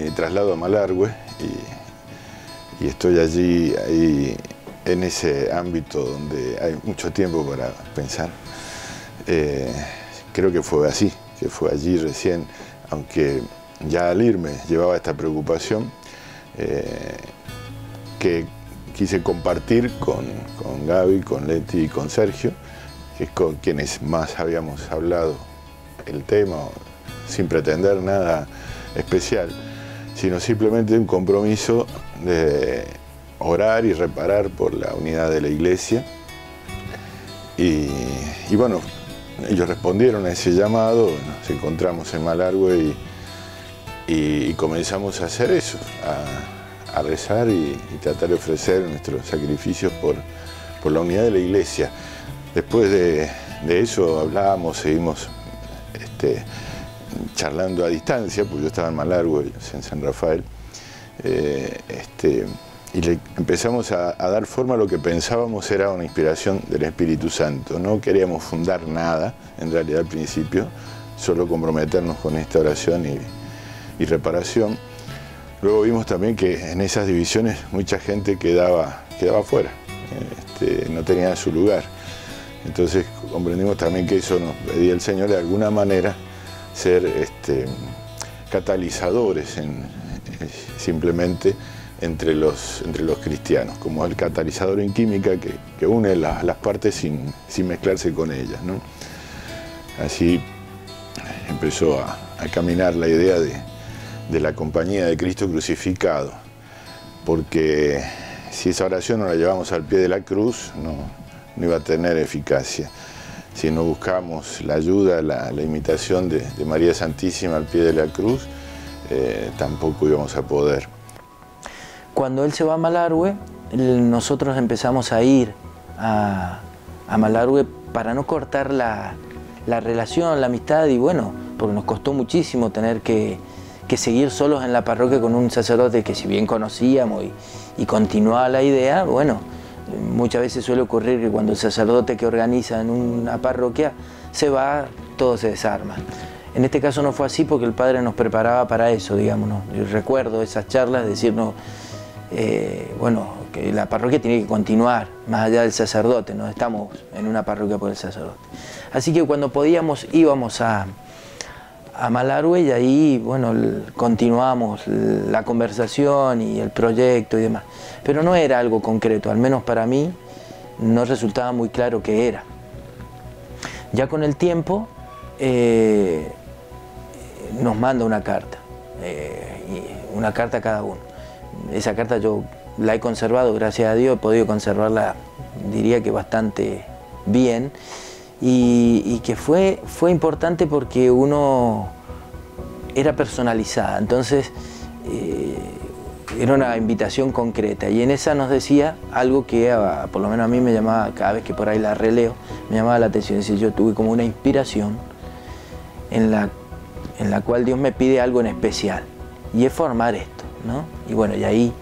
me traslado a Malargüe y estoy allí ahí, en ese ámbito donde hay mucho tiempo para pensar. Creo que fue así, que fue allí recién, aunque ya al irme llevaba esta preocupación que quise compartir con Gaby, con Leti y con Sergio, que es con quienes más habíamos hablado el tema, sin pretender nada especial, sino simplemente un compromiso de orar y reparar por la unidad de la iglesia. Y bueno, ellos respondieron a ese llamado, nos encontramos en Malargüe y comenzamos a hacer eso, a rezar y tratar de ofrecer nuestros sacrificios por la unidad de la iglesia. Después de eso hablábamos, seguimos charlando a distancia, porque yo estaba en Malargüe, en San Rafael, y le empezamos a dar forma a lo que pensábamos era una inspiración del Espíritu Santo. No queríamos fundar nada, en realidad al principio, solo comprometernos con esta oración y reparación. Luego vimos también que en esas divisiones mucha gente quedaba fuera, no tenía su lugar. Entonces comprendimos también que eso nos pedía el Señor de alguna manera ser catalizadores simplemente entre los cristianos, como el catalizador en química que une las partes sin mezclarse con ellas, ¿no? Así empezó a caminar la idea de la compañía de Cristo crucificado, porque si esa oración no la llevamos al pie de la cruz, no iba a tener eficacia. Si no buscamos la ayuda, la imitación de María Santísima al pie de la cruz, tampoco íbamos a poder. Cuando él se va a Malargüe, nosotros empezamos a ir a Malargüe para no cortar la relación, la amistad, y bueno, porque nos costó muchísimo tener que seguir solos en la parroquia con un sacerdote que si bien conocíamos y continuaba la idea, bueno, muchas veces suele ocurrir que cuando el sacerdote que organiza en una parroquia se va, todo se desarma. En este caso no fue así porque el padre nos preparaba para eso, digamos, ¿no? Yo recuerdo esas charlas, decirnos, bueno, que la parroquia tiene que continuar, más allá del sacerdote, no estamos en una parroquia por el sacerdote. Así que cuando podíamos íbamos a Malargüe y ahí, bueno, continuamos la conversación y el proyecto y demás. Pero no era algo concreto, al menos para mí no resultaba muy claro qué era. Ya con el tiempo nos manda una carta a cada uno. Esa carta yo la he conservado, gracias a Dios, he podido conservarla, diría que bastante bien. Y que fue importante porque uno era personalizada, entonces era una invitación concreta y en esa nos decía algo que por lo menos a mí me llamaba, cada vez que por ahí la releo, me llamaba la atención. Es decir, yo tuve como una inspiración en la cual Dios me pide algo en especial y es formar esto, ¿no? Y bueno, y ahí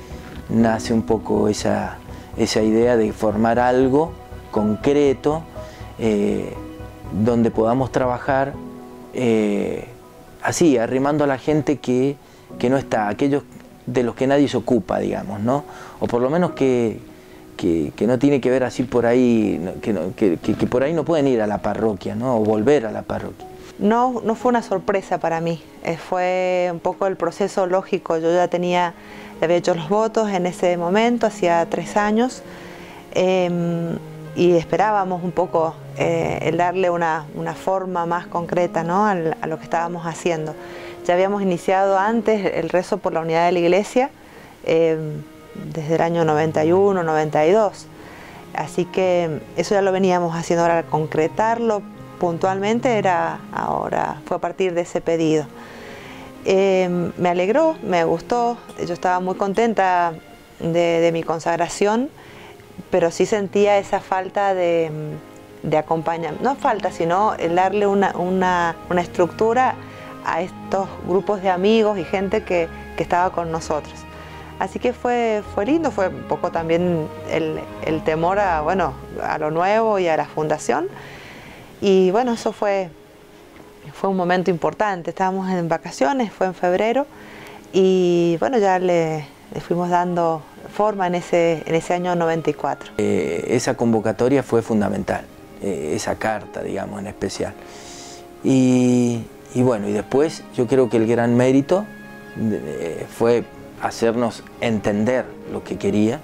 nace un poco esa idea de formar algo concreto, donde podamos trabajar así, arrimando a la gente que no está, aquellos de los que nadie se ocupa, digamos, ¿no? O por lo menos que no tiene que ver así por ahí, que por ahí no pueden ir a la parroquia, ¿no? O volver a la parroquia. No fue una sorpresa para mí, fue un poco el proceso lógico. Yo ya había hecho los votos en ese momento, hacía 3 años, y esperábamos un poco el darle una forma más concreta, ¿no? a lo que estábamos haciendo. Ya habíamos iniciado antes el rezo por la unidad de la iglesia, desde el año 91, 92. Así que eso ya lo veníamos haciendo. Ahora concretarlo puntualmente fue a partir de ese pedido. Me alegró, me gustó, yo estaba muy contenta de mi consagración, pero sí sentía esa falta de acompañamiento, no falta, sino el darle una estructura a estos grupos de amigos y gente que estaba con nosotros. Así que fue lindo, fue un poco también el temor a lo nuevo y a la fundación. Y bueno, eso fue un momento importante. Estábamos en vacaciones, fue en febrero, y bueno, ya le fuimos dando forma en ese año 94. Esa convocatoria fue fundamental, esa carta, digamos, en especial. Y bueno, y después yo creo que el gran mérito fue hacernos entender lo que quería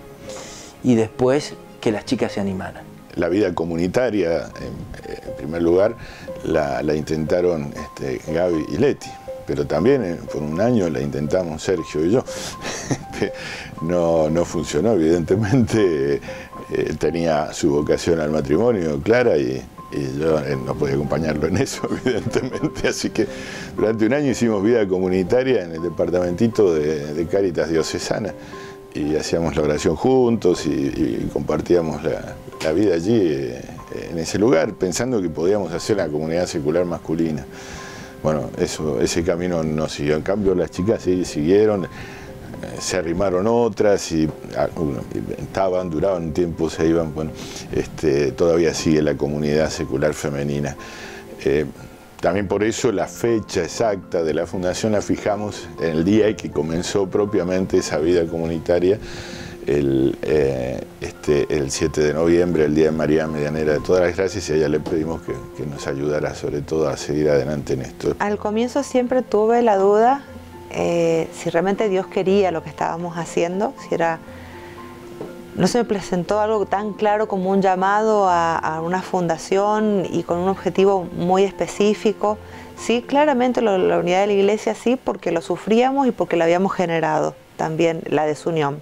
y después que las chicas se animaran. La vida comunitaria, en primer lugar, la intentaron Gaby y Leti, pero también por un año la intentamos Sergio y yo. No funcionó, evidentemente. Tenía su vocación al matrimonio clara y yo no podía acompañarlo en eso, evidentemente. Así que durante un año hicimos vida comunitaria en el departamentito de Cáritas Diocesana y hacíamos la oración juntos y compartíamos la vida allí, en ese lugar, pensando que podíamos hacer una comunidad secular masculina. Bueno, ese camino no siguió. En cambio, las chicas sí siguieron, se arrimaron otras y duraban un tiempo, se iban. Bueno, todavía sigue la comunidad secular femenina. También por eso la fecha exacta de la fundación la fijamos en el día en que comenzó propiamente esa vida comunitaria, el 7 de noviembre, el día de María Medianera de Todas las Gracias, y a ella le pedimos que nos ayudara sobre todo a seguir adelante en esto. Al comienzo siempre tuve la duda si realmente Dios quería lo que estábamos haciendo, si era... No se me presentó algo tan claro como un llamado a una fundación y con un objetivo muy específico. Sí, claramente la unidad de la iglesia sí, porque lo sufríamos y porque la habíamos generado también, la desunión.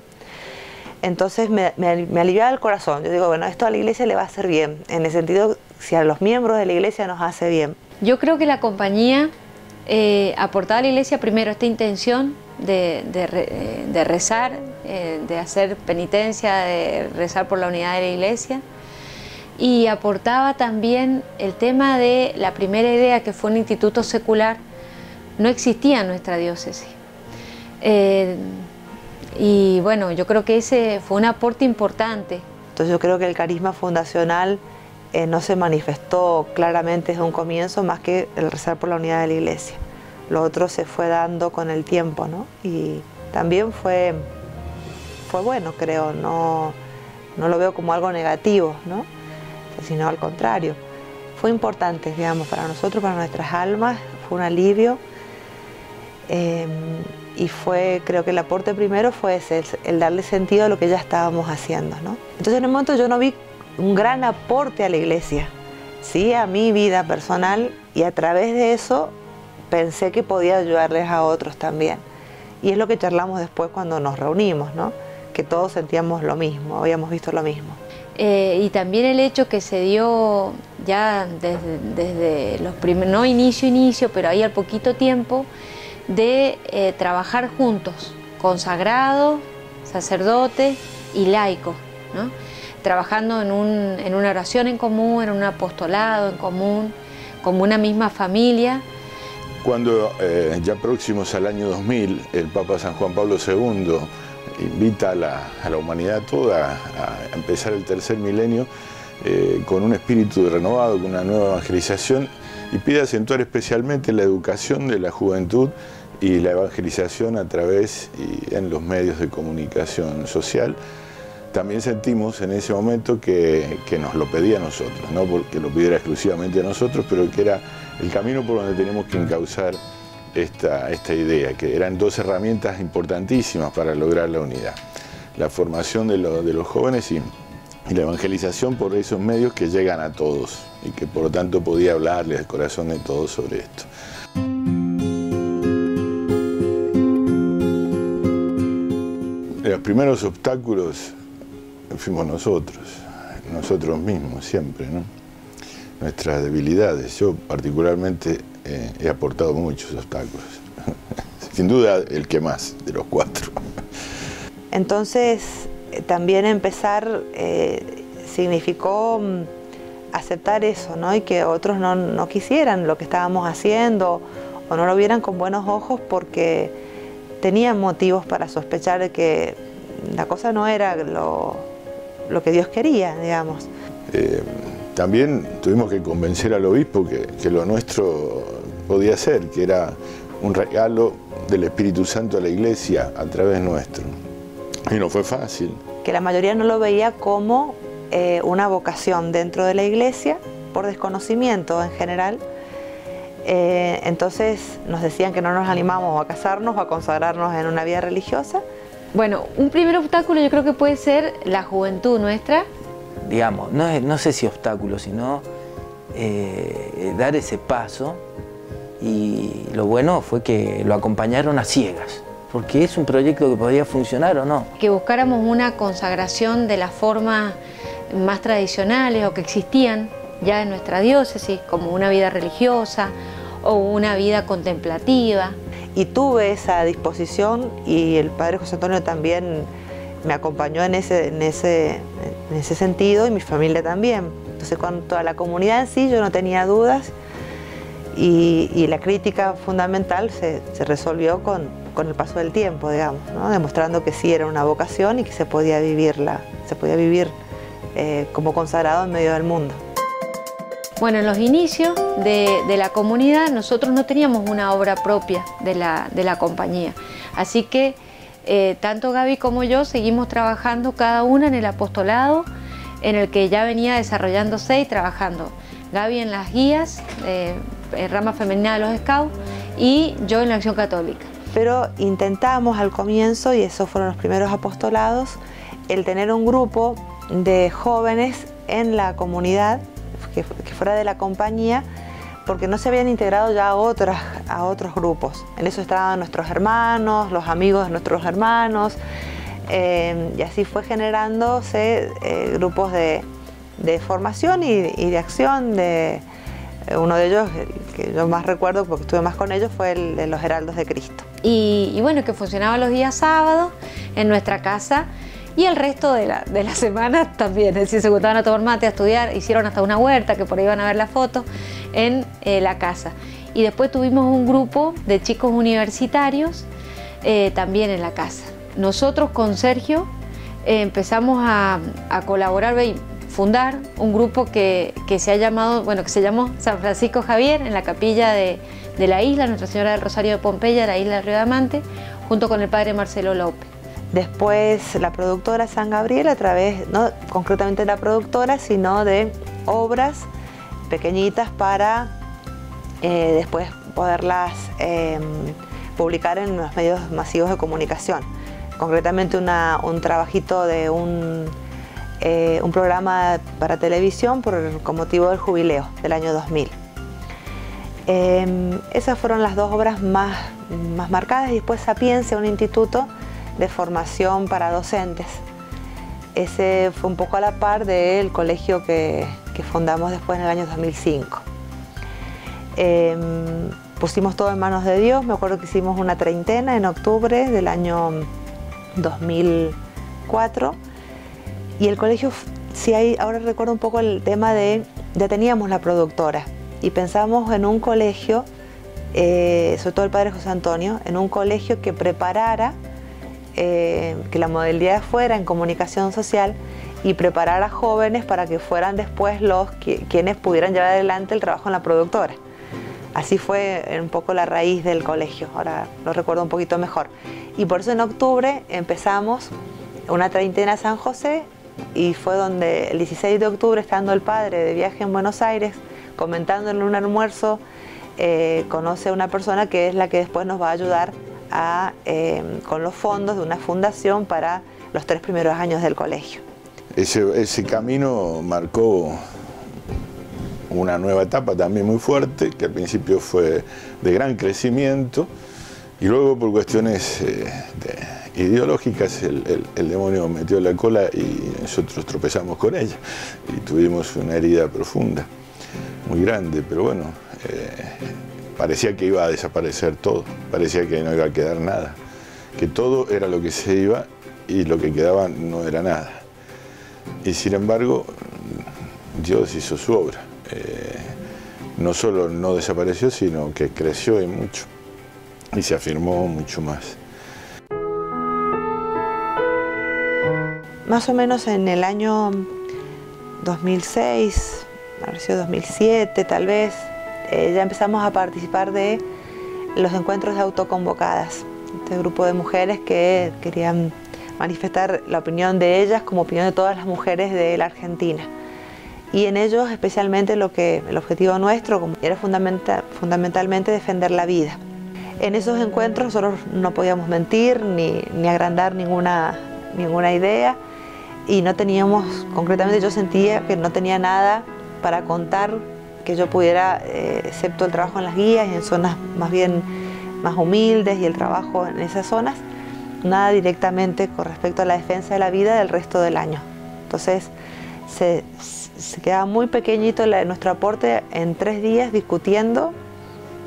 Entonces me aliviaba el corazón. Yo digo, bueno, esto a la iglesia le va a hacer bien, en el sentido, si a los miembros de la iglesia nos hace bien. Yo creo que la compañía aportaba a la iglesia primero esta intención de rezar, de hacer penitencia, de rezar por la unidad de la iglesia, y aportaba también el tema de la primera idea, que fue un instituto secular. No existía en nuestra diócesis. Y bueno, yo creo que ese fue un aporte importante. Entonces yo creo que el carisma fundacional no se manifestó claramente desde un comienzo, más que el rezar por la unidad de la iglesia. Lo otro se fue dando con el tiempo, ¿no? Y también fue bueno, creo, no lo veo como algo negativo, ¿no? Sino al contrario. Fue importante, digamos, para nosotros, para nuestras almas, fue un alivio. Y creo que el aporte primero fue ese, el darle sentido a lo que ya estábamos haciendo, ¿no? Entonces en un momento yo no vi un gran aporte a la iglesia, sí, a mi vida personal, y a través de eso pensé que podía ayudarles a otros también. Y es lo que charlamos después cuando nos reunimos, ¿no? Que todos sentíamos lo mismo, habíamos visto lo mismo. Y también el hecho que se dio ya desde los primeros, no inicio, pero ahí al poquito tiempo, de trabajar juntos, consagrados, sacerdotes y laicos, ¿no? Trabajando en una oración en común, en un apostolado en común, como una misma familia. Cuando ya próximos al año 2000, el Papa San Juan Pablo II invita a la humanidad toda a empezar el tercer milenio con un espíritu renovado, con una nueva evangelización, y pide acentuar especialmente la educación de la juventud y la evangelización a través y en los medios de comunicación social. También sentimos en ese momento que nos lo pedía a nosotros, no porque lo pidiera exclusivamente a nosotros, pero que era el camino por donde tenemos que encauzar esta idea, que eran dos herramientas importantísimas para lograr la unidad: la formación de los jóvenes y la evangelización por esos medios que llegan a todos y que por lo tanto podía hablarles al corazón de todos sobre esto. Los primeros obstáculos fuimos nosotros mismos siempre, ¿no? Nuestras debilidades. Yo particularmente he aportado muchos obstáculos, sin duda el que más de los cuatro. Entonces también empezar significó aceptar eso, ¿no? Y que otros no quisieran lo que estábamos haciendo o no lo vieran con buenos ojos, porque tenían motivos para sospechar de que la cosa no era lo que Dios quería, digamos. También tuvimos que convencer al obispo que lo nuestro podía ser, que era un regalo del Espíritu Santo a la iglesia a través nuestro. Y no fue fácil. Que la mayoría no lo veía como una vocación dentro de la iglesia, por desconocimiento en general. Entonces nos decían que no nos animamos a casarnos o a consagrarnos en una vida religiosa. Bueno, un primer obstáculo yo creo que puede ser la juventud nuestra. Digamos, no sé si obstáculo, sino dar ese paso. Y lo bueno fue que lo acompañaron a ciegas, porque es un proyecto que podría funcionar o no. Que buscáramos una consagración de las formas más tradicionales o que existían ya en nuestra diócesis, como una vida religiosa o una vida contemplativa. Y tuve esa disposición y el padre José Antonio también me acompañó en ese sentido y mi familia también. Entonces, cuanto a la comunidad en sí, yo no tenía dudas y la crítica fundamental se resolvió con el paso del tiempo, digamos, ¿no? Demostrando que sí era una vocación y que se podía vivir como consagrado en medio del mundo. Bueno, en los inicios de la comunidad nosotros no teníamos una obra propia de la compañía, así que tanto Gaby como yo seguimos trabajando cada una en el apostolado, en el que ya venía desarrollándose y trabajando. Gaby en las guías, en rama femenina de los Scouts, y yo en la Acción Católica. Pero intentamos al comienzo, y esos fueron los primeros apostolados, el tener un grupo de jóvenes en la comunidad, que fuera de la compañía, porque no se habían integrado ya a otros grupos. En eso estaban nuestros hermanos, los amigos de nuestros hermanos, y así fue generándose grupos de formación y de acción. Uno de ellos, que yo más recuerdo porque estuve más con ellos, fue el de los Heraldos de Cristo. Y bueno, que funcionaba los días sábados en nuestra casa. Y el resto de la semana también, es decir, se juntaban a tomar mate, a estudiar, hicieron hasta una huerta, que por ahí van a ver la foto, en la casa. Y después tuvimos un grupo de chicos universitarios también en la casa. Nosotros con Sergio empezamos a colaborar y fundar un grupo que se llamó San Francisco Javier, en la capilla de la isla, Nuestra Señora del Rosario de Pompeya, la isla de Río Diamante, junto con el padre Marcelo López. Después la productora San Gabriel, a través, no concretamente de la productora, sino de obras pequeñitas para después poderlas publicar en los medios masivos de comunicación. Concretamente un trabajito de un programa para televisión con motivo del jubileo del año 2000. Esas fueron las dos obras más marcadas, y después Sapiencia, un instituto de formación para docentes. Ese fue un poco a la par del colegio que fundamos después en el año 2005. Pusimos todo en manos de Dios. Me acuerdo que hicimos una treintena en octubre del año 2004. Y el colegio, ahora recuerdo un poco el tema ya teníamos la productora y pensamos en un colegio, sobre todo el padre José Antonio, en un colegio que preparara, que la modalidad fuera en comunicación social y preparar a jóvenes para que fueran después quienes pudieran llevar adelante el trabajo en la productora. Así fue un poco la raíz del colegio, ahora lo recuerdo un poquito mejor. Y por eso en octubre empezamos una treintena a San José, y fue donde el 16 de octubre, estando el padre de viaje en Buenos Aires, comentando en un almuerzo, conoce a una persona que es la que después nos va a ayudar con los fondos de una fundación para los 3 primeros años del colegio. Ese camino marcó una nueva etapa también muy fuerte, que al principio fue de gran crecimiento, y luego por cuestiones ideológicas el demonio metió la cola y nosotros tropezamos con ella y tuvimos una herida profunda, muy grande, pero bueno, parecía que iba a desaparecer todo, parecía que no iba a quedar nada, que todo era lo que se iba y lo que quedaba no era nada. Y sin embargo, Dios hizo su obra. No solo no desapareció, sino que creció y mucho, y se afirmó mucho más. Más o menos en el año 2006, habrá sido 2007 tal vez, ya empezamos a participar de los encuentros de autoconvocadas. Este grupo de mujeres que querían manifestar la opinión de ellas como opinión de todas las mujeres de la Argentina. Y en ellos especialmente el objetivo nuestro era fundamentalmente defender la vida. En esos encuentros nosotros no podíamos mentir ni agrandar ninguna idea, y no teníamos, concretamente yo sentía que no tenía nada para contar que yo pudiera, excepto el trabajo en las guías y en zonas más humildes y el trabajo en esas zonas, nada directamente con respecto a la defensa de la vida del resto del año. Entonces se quedaba muy pequeñito nuestro aporte en 3 días discutiendo,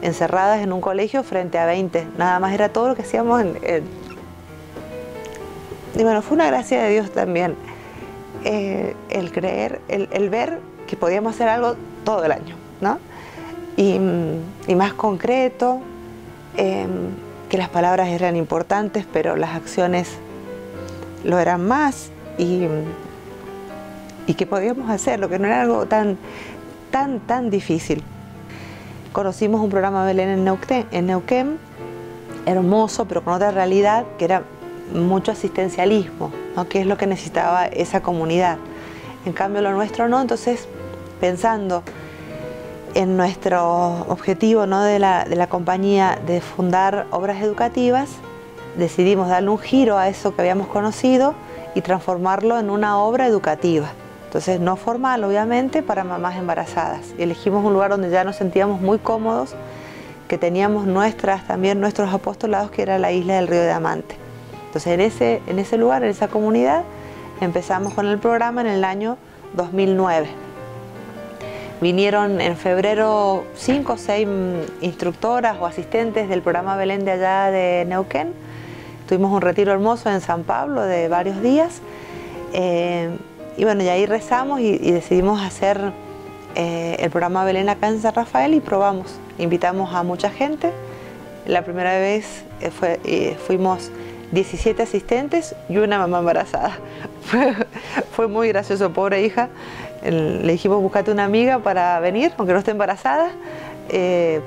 encerradas en un colegio frente a 20. Nada más era todo lo que hacíamos y bueno, fue una gracia de Dios también, el creer, el ver que podíamos hacer algo todo el año, ¿no? Y más concreto, que las palabras eran importantes, pero las acciones lo eran más, y que podíamos hacerlo, que no era algo tan difícil. Conocimos un programa Belén en Neuquén, hermoso, pero con otra realidad, que era mucho asistencialismo, ¿no? Que es lo que necesitaba esa comunidad. En cambio lo nuestro no. Entonces, pensando en nuestro objetivo, ¿no?, de la compañía de fundar obras educativas, decidimos darle un giro a eso que habíamos conocido y transformarlo en una obra educativa. Entonces, no formal, obviamente, para mamás embarazadas. Y elegimos un lugar donde ya nos sentíamos muy cómodos, que teníamos también nuestros apostolados, que era la isla del Río de Amante. Entonces, en ese lugar, en esa comunidad, empezamos con el programa en el año 2009. Vinieron en febrero 5 o 6 instructoras o asistentes del programa Belén de allá de Neuquén. Tuvimos un retiro hermoso en San Pablo de varios días. Y bueno, y ahí rezamos y decidimos hacer el programa Belén acá en San Rafael, y probamos. Invitamos a mucha gente. La primera vez fuimos 17 asistentes y una mamá embarazada. Fue muy gracioso, pobre hija. Le dijimos, búscate una amiga para venir, aunque no esté embarazada,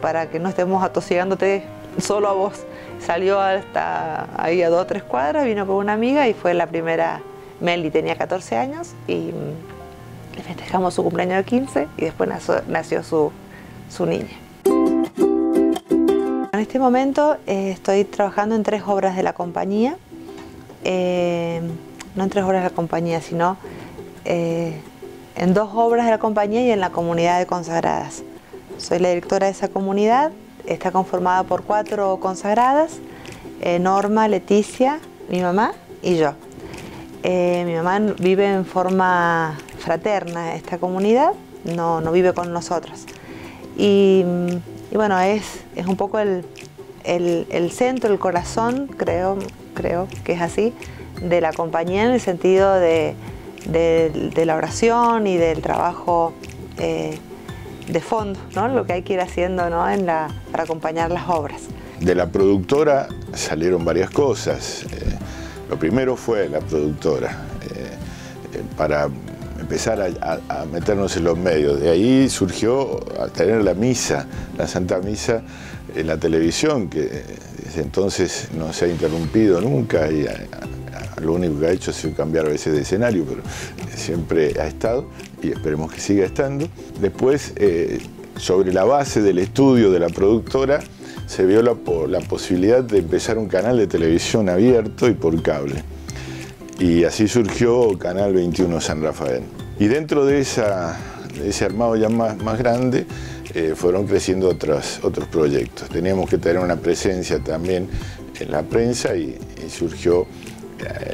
para que no estemos atosigándote solo a vos. Salió hasta ahí a 2 o 3 cuadras, vino con una amiga y fue la primera. Meli tenía 14 años y le festejamos su cumpleaños de 15 y después nació su niña. En este momento estoy trabajando en 3 obras de la compañía, no en 3 obras de la compañía, sino en 2 obras de la compañía y en la comunidad de consagradas. Soy la directora de esa comunidad, está conformada por 4 consagradas, Norma, Leticia, mi mamá y yo. Mi mamá vive en forma fraterna esta comunidad, no vive con nosotros. Y bueno, es un poco el centro, el corazón, creo que es así, de la compañía, en el sentido de la oración y del trabajo de fondo, ¿no? Lo que hay que ir haciendo, ¿no?, para acompañar las obras. De la productora salieron varias cosas. Lo primero fue la productora, para empezar a meternos en los medios. De ahí surgió a tener la misa, la Santa Misa en la televisión, que desde entonces no se ha interrumpido nunca, y lo único que ha hecho ha sido cambiar a veces de escenario, pero siempre ha estado y esperemos que siga estando. Después, sobre la base del estudio de la productora, se vio la posibilidad de empezar un canal de televisión abierto y por cable. Y así surgió Canal 21 San Rafael. Y dentro de ese armado ya más grande, fueron creciendo otros proyectos. Teníamos que tener una presencia también en la prensa y surgió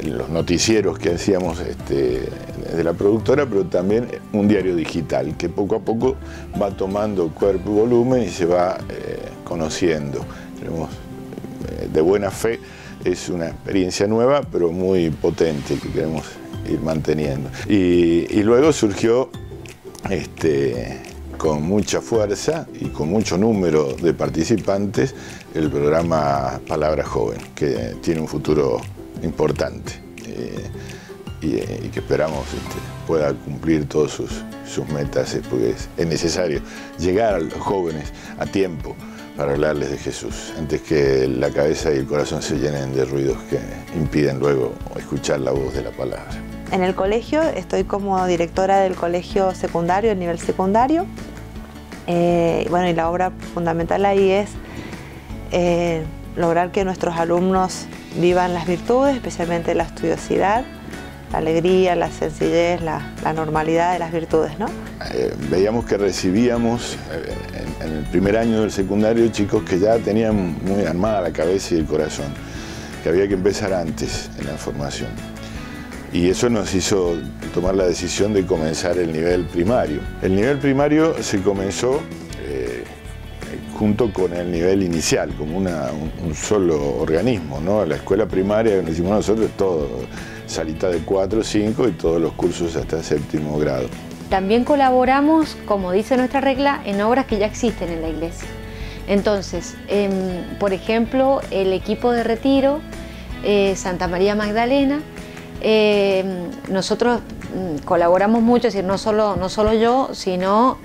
los noticieros que hacíamos de la productora, pero también un diario digital que poco a poco va tomando cuerpo y volumen y se va conociendo. De buena fe, es una experiencia nueva, pero muy potente, que queremos ir manteniendo. Y luego surgió con mucha fuerza y con mucho número de participantes el programa Palabra Joven, que tiene un futuro importante y que esperamos pueda cumplir todas sus metas, porque es necesario llegar a los jóvenes a tiempo para hablarles de Jesús, antes que la cabeza y el corazón se llenen de ruidos que impiden luego escuchar la voz de la palabra. En el colegio estoy como directora del colegio secundario, el nivel secundario. Bueno, y la obra fundamental ahí es lograr que nuestros alumnos vivan las virtudes, especialmente la estudiosidad, la alegría, la sencillez, la normalidad de las virtudes, ¿no? Veíamos que recibíamos en el primer año del secundario chicos que ya tenían muy armada la cabeza y el corazón, que había que empezar antes en la formación. Y eso nos hizo tomar la decisión de comenzar el nivel primario. El nivel primario se comenzó junto con el nivel inicial, como un solo organismo, ¿no? La escuela primaria, que nos decimos nosotros, es todo, salita de 4, 5 y todos los cursos hasta 7º grado. También colaboramos, como dice nuestra regla, en obras que ya existen en la iglesia. Entonces, por ejemplo, el equipo de retiro, Santa María Magdalena, nosotros colaboramos mucho, es decir, no solo yo, sino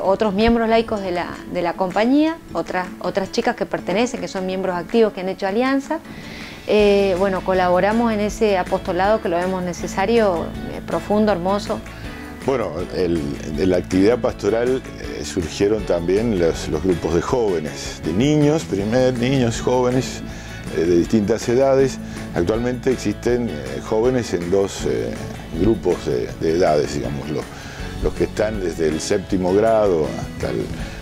otros miembros laicos de la compañía, otras chicas que pertenecen, que son miembros activos que han hecho alianza. Bueno, colaboramos en ese apostolado que lo vemos necesario, profundo, hermoso. Bueno, de la actividad pastoral surgieron también los grupos de jóvenes, de niños, niños jóvenes de distintas edades. Actualmente existen jóvenes en 2 grupos de edades, digámoslo. Los que están desde el 7º grado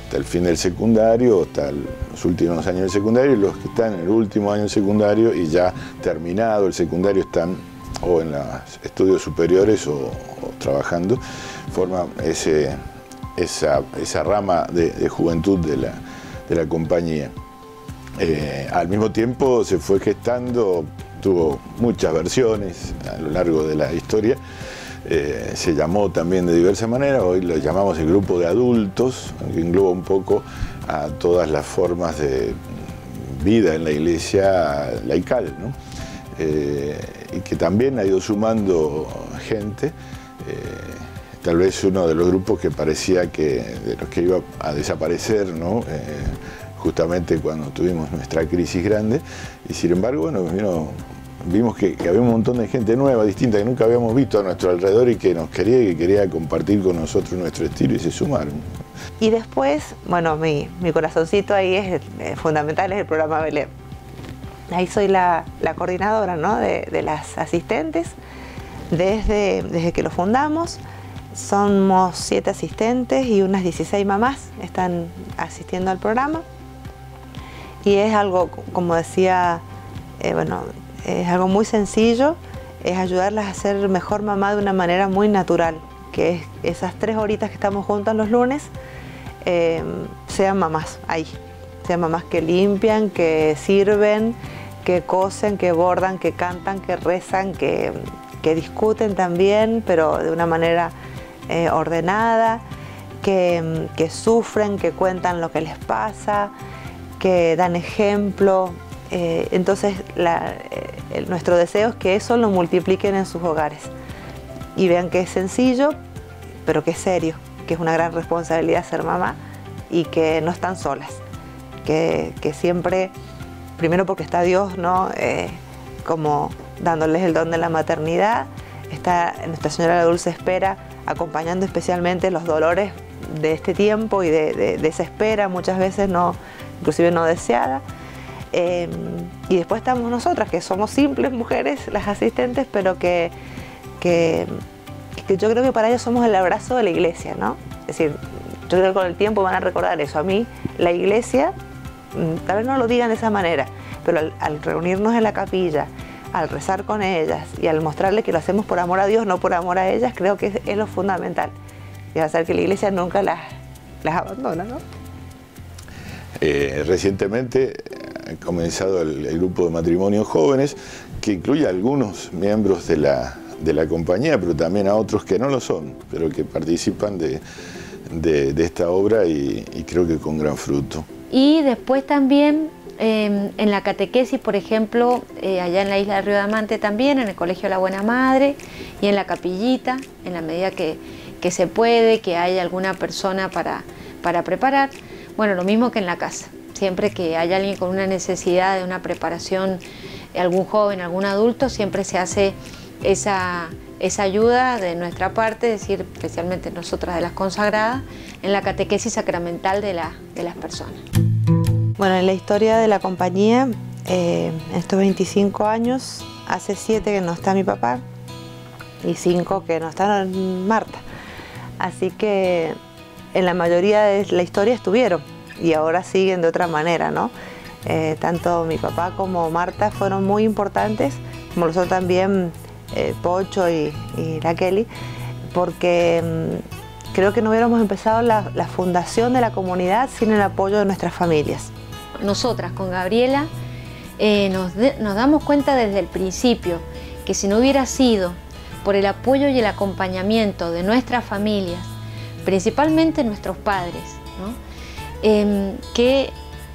hasta el fin del secundario, hasta los últimos años del secundario, y los que están en el último año del secundario y ya terminado el secundario están o en los estudios superiores o trabajando, forman esa rama de juventud de la compañía. Al mismo tiempo se fue gestando, tuvo muchas versiones a lo largo de la historia. Se llamó también de diversas maneras, hoy lo llamamos el grupo de adultos, que engloba un poco a todas las formas de vida en la iglesia laical, ¿no? Y que también ha ido sumando gente, tal vez uno de los grupos que parecía de los que iba a desaparecer, ¿no? Justamente cuando tuvimos nuestra crisis grande, y sin embargo, bueno, vimos que había un montón de gente nueva, distinta, que nunca habíamos visto a nuestro alrededor y que nos quería y que quería compartir con nosotros nuestro estilo y se sumaron. Y después, bueno, mi corazoncito ahí es fundamental, es el programa Belén. Ahí soy la coordinadora, ¿no? de las asistentes desde que lo fundamos. Somos 7 asistentes y unas 16 mamás están asistiendo al programa. Y es algo, como decía, bueno, es algo muy sencillo, es ayudarlas a ser mejor mamá de una manera muy natural, que es esas 3 horitas que estamos juntas los lunes, sean mamás ahí, sean mamás que limpian, que sirven, que cosen, que bordan, que cantan, que rezan, que discuten también, pero de una manera ordenada, que sufren, que cuentan lo que les pasa, que dan ejemplo. Entonces nuestro deseo es que eso lo multipliquen en sus hogares y vean que es sencillo, pero que es serio, que es una gran responsabilidad ser mamá y que no están solas, que siempre, primero porque está Dios, ¿no? Como dándoles el don de la maternidad, está Nuestra Señora de la Dulce Espera acompañando especialmente los dolores de este tiempo y de esa espera, muchas veces inclusive no deseada. Y después estamos nosotras, que somos simples mujeres, las asistentes, pero que yo creo que para ellos somos el abrazo de la iglesia, ¿no? Es decir, yo creo que con el tiempo van a recordar eso. A mí, la iglesia, tal vez no lo digan de esa manera, pero al reunirnos en la capilla, al rezar con ellas y al mostrarles que lo hacemos por amor a Dios, no por amor a ellas, creo que es lo fundamental. Y hacer que la iglesia nunca las abandona, ¿no? Recientemente ha comenzado el grupo de matrimonios jóvenes, que incluye a algunos miembros de la compañía, pero también a otros que no lo son, pero que participan de esta obra y creo que con gran fruto. Y después también en la catequesis, por ejemplo, allá en la isla de Río Diamante también, en el Colegio La Buena Madre y en la capillita, en la medida que se puede, que haya alguna persona para preparar. Bueno, lo mismo que en la casa. Siempre que hay alguien con una necesidad de una preparación, algún joven, algún adulto, siempre se hace esa ayuda de nuestra parte, es decir, especialmente nosotras de las consagradas, en la catequesis sacramental de las personas. Bueno, en la historia de la compañía, en estos 25 años, hace 7 que no está mi papá y 5 que no está Marta. Así que en la mayoría de la historia estuvieron y ahora siguen de otra manera, ¿no? Tanto mi papá como Marta fueron muy importantes, como lo son también Pocho y la Kelly, porque creo que no hubiéramos empezado la fundación de la comunidad sin el apoyo de nuestras familias. Nosotras con Gabriela nos damos cuenta desde el principio que si no hubiera sido por el apoyo y el acompañamiento de nuestras familias, principalmente nuestros padres, ¿no? Que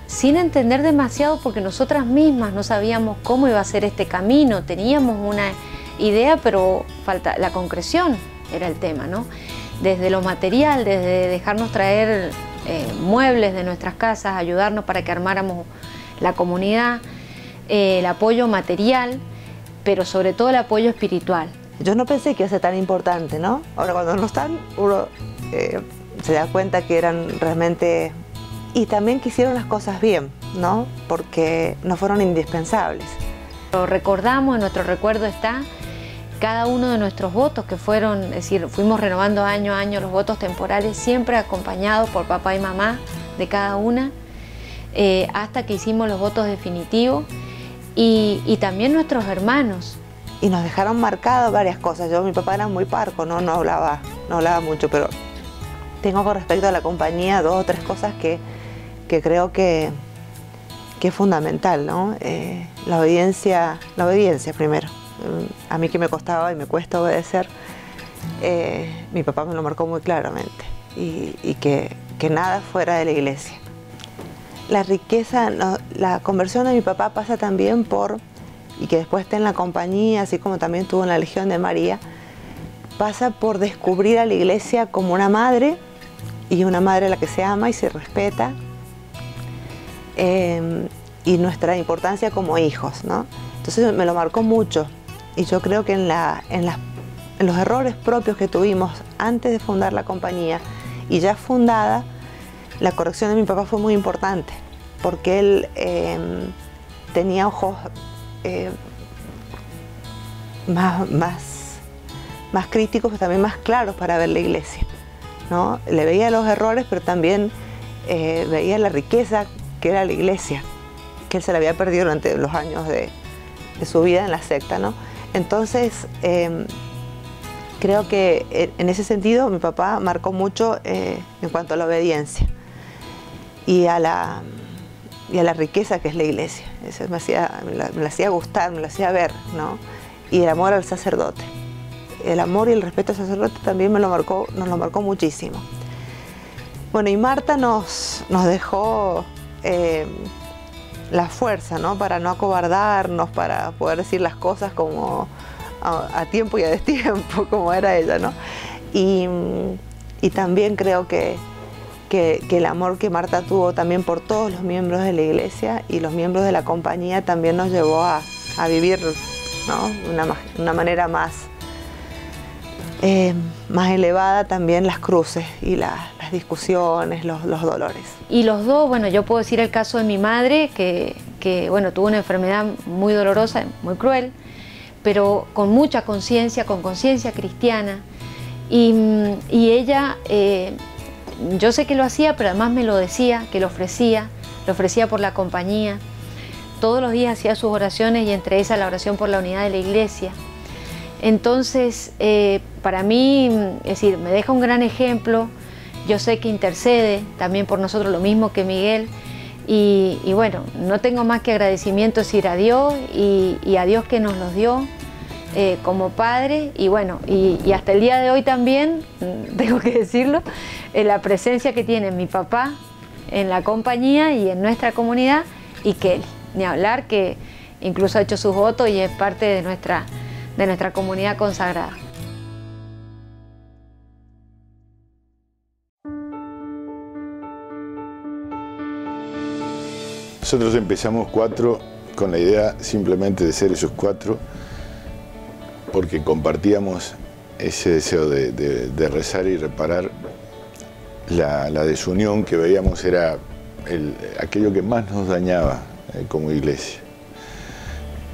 sin entender demasiado, porque nosotras mismas no sabíamos cómo iba a ser este camino, teníamos una idea, pero falta la concreción, era el tema, ¿no? Desde lo material, desde dejarnos traer muebles de nuestras casas, ayudarnos para que armáramos la comunidad, el apoyo material, pero sobre todo el apoyo espiritual. Yo no pensé que iba a ser tan importante, ¿no? Ahora cuando no están, uno se da cuenta que eran realmente... Y también que hicieron las cosas bien, ¿no? Porque no fueron indispensables. Lo recordamos, en nuestro recuerdo está cada uno de nuestros votos que fueron, es decir, fuimos renovando año a año los votos temporales, siempre acompañados por papá y mamá de cada una, hasta que hicimos los votos definitivos y también nuestros hermanos. Y nos dejaron marcados varias cosas. Mi papá era muy parco, no hablaba mucho, pero tengo con respecto a la compañía 2 o 3 cosas que creo que es fundamental, ¿no? La obediencia primero. A mí que me costaba y me cuesta obedecer, mi papá me lo marcó muy claramente y que nada fuera de la iglesia. La riqueza, la conversión de mi papá pasa también por, y que después esté en la compañía, así como también estuvo en la Legión de María, pasa por descubrir a la iglesia como una madre, y una madre a la que se ama y se respeta, y nuestra importancia como hijos, ¿no? Entonces me lo marcó mucho, y yo creo que en los errores propios que tuvimos antes de fundar la compañía y ya fundada, la corrección de mi papá fue muy importante, porque él tenía ojos más críticos, pero también más claros para ver la iglesia, ¿no? Le veía los errores, pero también veía la riqueza que era la iglesia, que él se la había perdido durante los años de su vida en la secta, ¿no? Entonces, creo que en ese sentido mi papá marcó mucho en cuanto a la obediencia y a la riqueza que es la iglesia. Eso me la hacía gustar, me la hacía ver, ¿no? Y el amor al sacerdote. El amor y el respeto al sacerdote también nos lo marcó muchísimo. Bueno, y Marta nos dejó la fuerza, ¿no? Para no acobardarnos, para poder decir las cosas como a tiempo y a destiempo, como era ella, ¿no? Y también creo que el amor que Marta tuvo también por todos los miembros de la iglesia y los miembros de la compañía también nos llevó a vivir, ¿no? Una manera más elevada también las cruces y las discusiones, los dolores. Y los dos, bueno, yo puedo decir el caso de mi madre, que bueno, tuvo una enfermedad muy dolorosa, muy cruel, pero con mucha conciencia, con conciencia cristiana, y ella, yo sé que lo hacía, pero además me lo decía, que lo ofrecía por la compañía. Todos los días hacía sus oraciones y entre esas la oración por la unidad de la iglesia. Entonces, para mí, es decir, me deja un gran ejemplo. Yo sé que intercede también por nosotros, lo mismo que Miguel. Y bueno, no tengo más que agradecimiento decir a Dios y a Dios que nos los dio como padre. Y bueno, y hasta el día de hoy también, tengo que decirlo, la presencia que tiene mi papá en la compañía y en nuestra comunidad, y que él, ni hablar, que incluso ha hecho sus votos y es parte de nuestra comunidad consagrada. Nosotros empezamos 4 con la idea simplemente de ser esos 4, porque compartíamos ese deseo de rezar y reparar la desunión que veíamos era aquello que más nos dañaba como iglesia.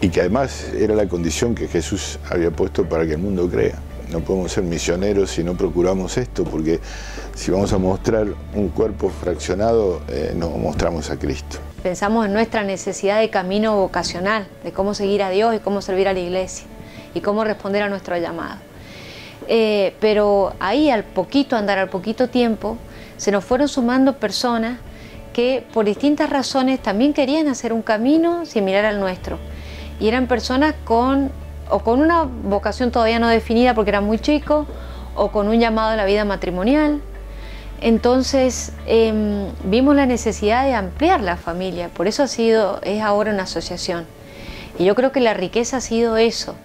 Y que además era la condición que Jesús había puesto para que el mundo crea. No podemos ser misioneros si no procuramos esto, porque si vamos a mostrar un cuerpo fraccionado, no mostramos a Cristo. Pensamos en nuestra necesidad de camino vocacional, de cómo seguir a Dios y cómo servir a la iglesia y cómo responder a nuestro llamado. Pero ahí al poquito tiempo, se nos fueron sumando personas que por distintas razones también querían hacer un camino similar al nuestro. Y eran personas con una vocación todavía no definida porque eran muy chicos, o con un llamado a la vida matrimonial. Entonces vimos la necesidad de ampliar la familia, por eso es ahora una asociación. Y yo creo que la riqueza ha sido eso,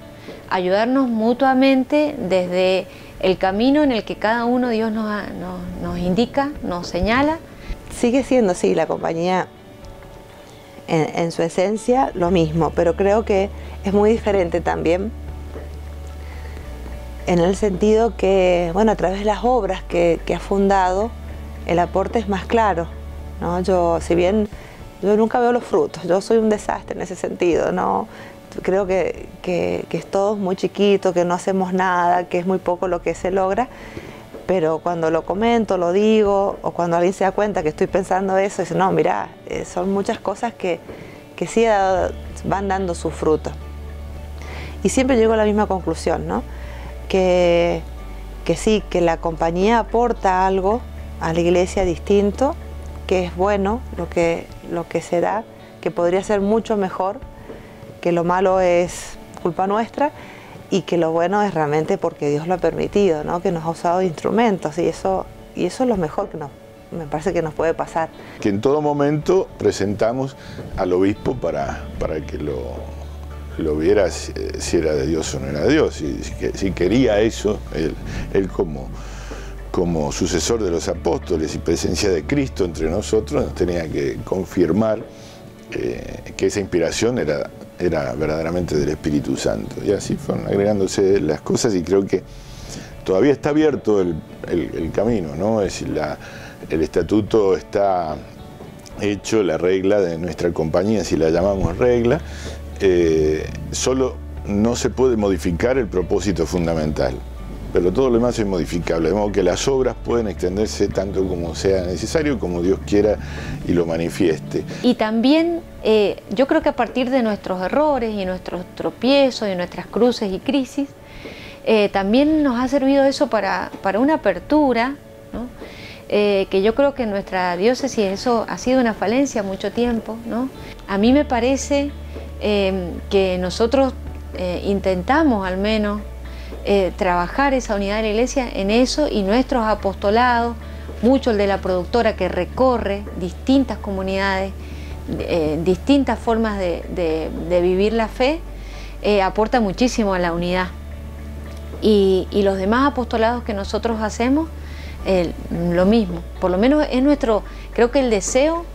ayudarnos mutuamente desde el camino en el que cada uno Dios nos indica, nos señala. Sigue siendo así la compañía en su esencia lo mismo, pero creo que es muy diferente también en el sentido que, bueno, a través de las obras que ha fundado, el aporte es más claro, ¿no? Si bien yo nunca veo los frutos, yo soy un desastre en ese sentido, ¿no? Creo que es todo muy chiquito, que no hacemos nada, que es muy poco lo que se logra, pero cuando lo comento, lo digo, o cuando alguien se da cuenta que estoy pensando eso, dice, no, mirá, son muchas cosas que sí van dando su fruto. Y siempre llego a la misma conclusión, ¿no? Que sí, que la compañía aporta algo a la iglesia distinto, que es bueno lo que se da, que podría ser mucho mejor, que lo malo es culpa nuestra y que lo bueno es realmente porque Dios lo ha permitido, ¿no? Que nos ha usado de instrumentos y eso es lo mejor que me parece que nos puede pasar. Que en todo momento presentamos al obispo para que lo viera si era de Dios o no era de Dios, si quería eso, él como sucesor de los apóstoles y presencia de Cristo entre nosotros, nos tenía que confirmar que esa inspiración era verdaderamente del Espíritu Santo. Y así fueron agregándose las cosas y creo que todavía está abierto el camino, ¿no? Es decir, el estatuto está hecho, la regla de nuestra compañía, si la llamamos regla, solo no se puede modificar el propósito fundamental, pero todo lo demás es modificable, de modo que las obras pueden extenderse tanto como sea necesario, como Dios quiera y lo manifieste. Y también yo creo que a partir de nuestros errores y nuestros tropiezos y nuestras cruces y crisis, también nos ha servido eso para una apertura, ¿no? Que yo creo que en nuestra diócesis eso ha sido una falencia mucho tiempo, ¿no? A mí me parece que nosotros intentamos al menos trabajar esa unidad de la iglesia en eso, y nuestros apostolados, mucho el de la productora que recorre distintas comunidades, distintas formas de vivir la fe, aporta muchísimo a la unidad. Y los demás apostolados que nosotros hacemos, lo mismo, por lo menos es creo que el deseo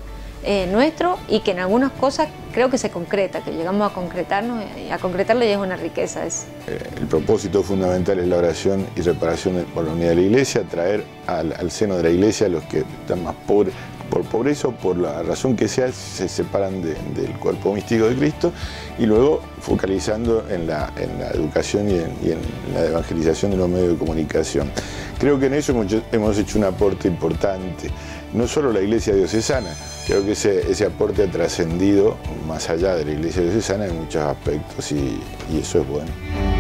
nuestro, y que en algunas cosas creo que se concreta, que llegamos a concretarnos, y a concretarlo ya es una riqueza. El propósito fundamental es la oración y reparación por la unidad de la iglesia, traer al seno de la iglesia a los que están más pobres, por pobreza o por la razón que sea, se separan del cuerpo místico de Cristo, y luego focalizando en la educación y en la evangelización de los medios de comunicación. Creo que en eso hemos hecho un aporte importante, no solo la iglesia diocesana, creo que ese aporte ha trascendido más allá de la iglesia diocesana en muchos aspectos, y eso es bueno.